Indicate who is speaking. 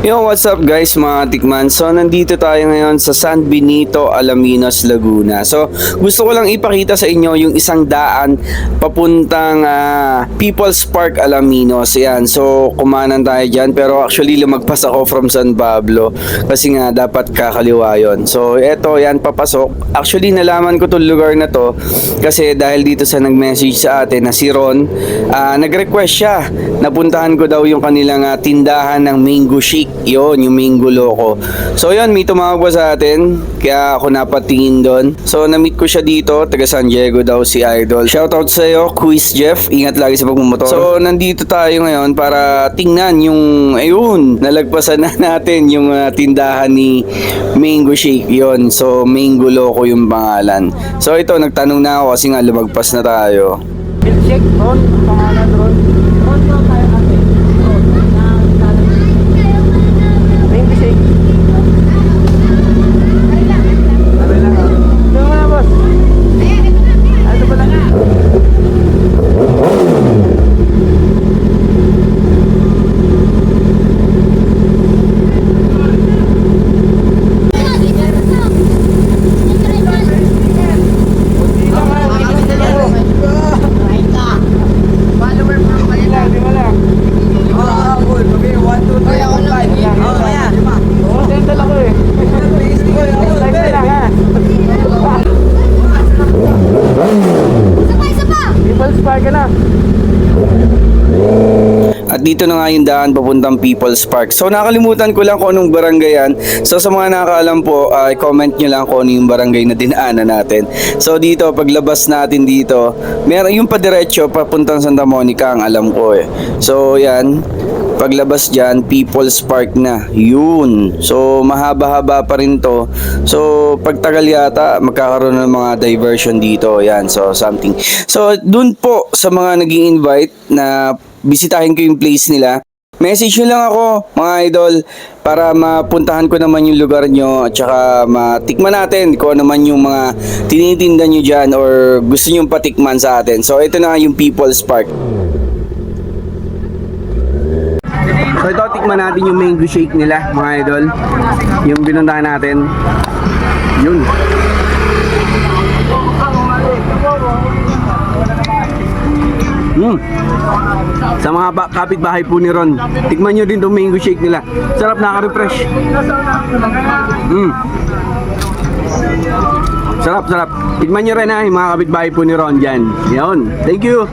Speaker 1: Yo, what's up guys mga tikman? So, nandito tayo ngayon sa San Benito, Alaminos, Laguna. So, gusto ko lang ipakita sa inyo yung isang daan papuntang People's Park, Alaminos. Yan. So, kumanan tayo dyan. Pero actually, lumagpas ako from San Pablo. Kasi nga, dapat kakaliwa yun. So, eto, yan, papasok. Actually, nalaman ko tong lugar na to kasi dahil dito sa nag-message sa atin na si Ron, nag-request siya. Napuntahan ko daw yung kanilang tindahan ng mango shake. Yun, yung mango loco. So yun, may tumawag pa sa atin, kaya ako napatingin doon. So na-meet ko siya dito, taga San Diego daw si Idol. Shoutout sa iyo, Quiz Jeff. Ingat lagi sa pagmumotor. So nandito tayo ngayon para tingnan yung, ayun, nalagpasan na natin yung tindahan ni mango shake. Yun, so mango loco yung pangalan. So ito, nagtanong na ako kasi nga lumagpas na tayo.
Speaker 2: Milkshake, Ron, pangalan Ron. Ron yung tayo ate. Ron, mango shake. Sabi lang ha. Ito mo na boss. Ito pa lang ha.
Speaker 1: At dito na nga yung daan papuntang People's Park. So nakalimutan ko lang kung anong barangay yan. So sa mga nakakaalam po, comment nyo lang kung ano yung barangay na dinaanan natin. So dito, paglabas natin dito, meron yung padiretso papuntang Santa Monica, ang alam ko eh. So yan, paglabas dyan, People's Park na. Yun. So, mahaba-haba pa rin to. So, pagtagal yata, magkakaroon ng mga diversion dito. Yan. So, something. So, dun po sa mga naging invite na bisitahin ko yung place nila, message nyo lang ako, mga idol, para mapuntahan ko naman yung lugar nyo at saka matikman natin kung ano man yung mga tinitinda nyo dyan or gusto nyo patikman sa atin. So, ito na yung People's Park. So ito, tikman natin yung mango shake nila, mga idol. Yung binuntahan natin. Yun. Sa mga kapitbahay po ni Ron, tikman nyo din itong mango shake nila. Sarap, naka-refresh. Sarap, sarap. Tikman nyo rin yung mga kapitbahay po ni Ron dyan. Yun. Thank you.